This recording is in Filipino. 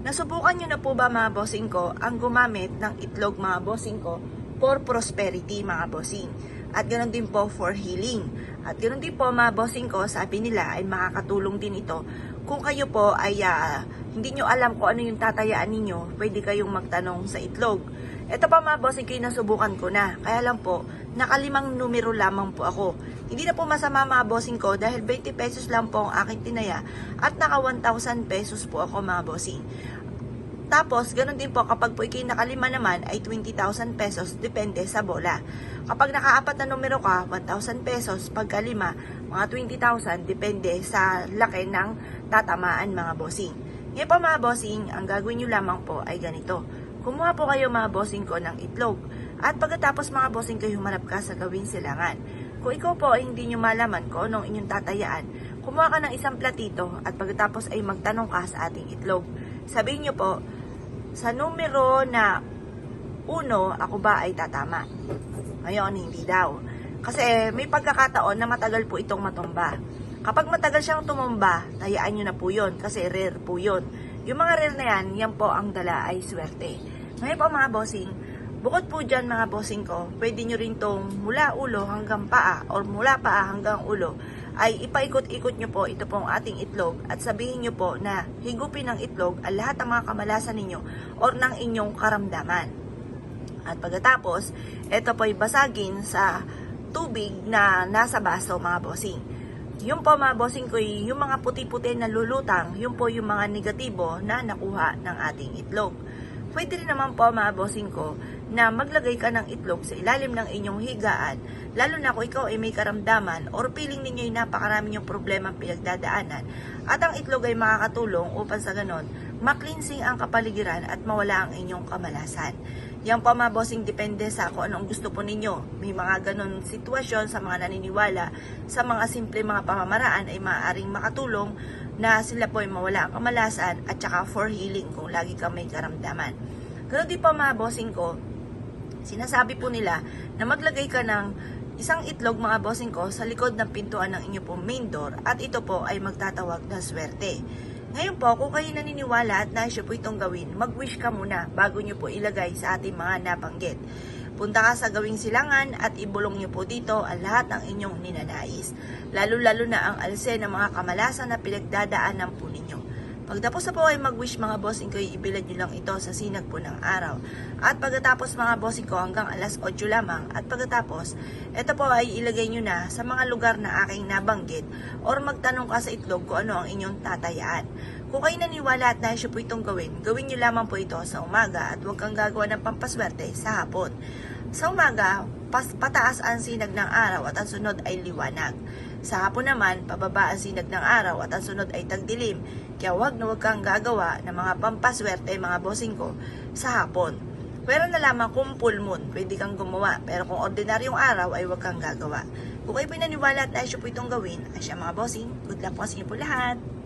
Nasubukan nyo na po ba mga bossing ko ang gumamit ng itlog mga bossing ko for prosperity mga bossing? At ganoon din po for healing. At ganoon din po mga bossing ko, sabi nila ay makakatulong din ito. Kung kayo po ay hindi nyo alam kung ano yung tatayaan ninyo, pwede kayong magtanong sa itlog. Ito pa mga bossing ko, nasubukan ko na. Kaya lang po, nakalimang numero lamang po ako. Hindi na po masama mga bossing ko dahil 20 pesos lang po ang aking tinaya at naka 1,000 pesos po ako mga bossing. Tapos, ganun din po, kapag po ikay nakalima naman ay 20,000 pesos, depende sa bola. Kapag nakaapat na numero ka, 1,000 pesos, pagkalima, mga 20,000, depende sa laki ng tatamaan mga bossing. Ngayon po mga bossing, ang gagawin nyo lamang po ay ganito. Kumuha po kayo mga bossing ko ng itlog. At pagkatapos mga bossing ko, humarap ka sa gawing silangan. Kung ikaw po ay hindi nyo malaman kung anong inyong tatayaan, kumuha ka ng isang platito at pagkatapos ay magtanong ka sa ating itlog. Sabihin nyo po, sa numero na 1, ako ba ay tatama? Ngayon, hindi daw. Kasi may pagkakataon na matagal po itong matumba. Kapag matagal siyang tumumba, tayaan nyo na po yun kasi rare po yun. Yung mga rare na yan po ang dala ay swerte. Ngayon po mga bossing, bukod po dyan mga bossing ko, pwede nyo rin tong mula ulo hanggang paa or mula paa hanggang ulo ay ipaikot-ikot nyo po ito pong ating itlog at sabihin nyo po na higupin ng itlog ang lahat ng mga kamalasan ninyo or ng inyong karamdaman. At pagkatapos, ito po ay basagin sa tubig na nasa baso mga bossing. Yung po mga bossing ko, yung mga puti-puti na lulutang, yung po yung mga negatibo na nakuha ng ating itlog. Pwede rin naman po mga bossing ko na maglagay ka ng itlog sa ilalim ng inyong higaan, lalo na kung ikaw ay may karamdaman or feeling ninyo ay napakarami yung problema pinagdadaanan at ang itlog ay makakatulong upang sa ganon maklinsing ang kapaligiran at mawala ang inyong kamalasan. Yan po mga bossing, depende sa kung anong gusto po ninyo. May mga ganon sitwasyon sa mga naniniwala, sa mga simple mga pamamaraan ay maaaring makatulong na sila po ay mawala ang kamalasan at saka for healing kung lagi ka may karamdaman. Ganoon din po mga bossing ko, sinasabi po nila na maglagay ka ng isang itlog mga bossing ko sa likod ng pintuan ng inyo pong main door at ito po ay magtatawag ng swerte. Ngayon po, kung kayo naniniwala at nais po itong gawin, mag-wish ka muna bago nyo po ilagay sa ating mga nabanggit. Punta ka sa gawing silangan at ibulong nyo po dito ang lahat ng inyong ninanais. Lalo-lalo na ang alse ng mga kamalasan na pinagdadaanan po ninyo. Pagtapos na po ay mag-wish mga bossing ko, ibilad nyo lang ito sa sinag po ng araw. At pagkatapos mga bossing ko hanggang alas 8 lamang. At pagkatapos, ito po ay ilagay nyo na sa mga lugar na aking nabanggit or magtanong ka sa itlog kung ano ang inyong tatayaan. Kung kayo naniwala at nais po itong gawin nyo lamang po ito sa umaga at huwag kang gagawa ng pampaswerte sa hapon. Sa umaga, pataas ang sinag ng araw at ang sunod ay liwanag. Sa hapon naman, pababa ang sinag ng araw at ang sunod ay tagdilim. Kaya huwag kang gagawa ng mga pampaswerte mga bossing ko sa hapon. Pero na lamang kung full moon, pwede kang gumawa. Pero kung ordinaryong araw ay huwag kang gagawa. Kung kayo po naniwala at nais po itong gawin, ay siya mga bossing, good luck po sa inyo po lahat.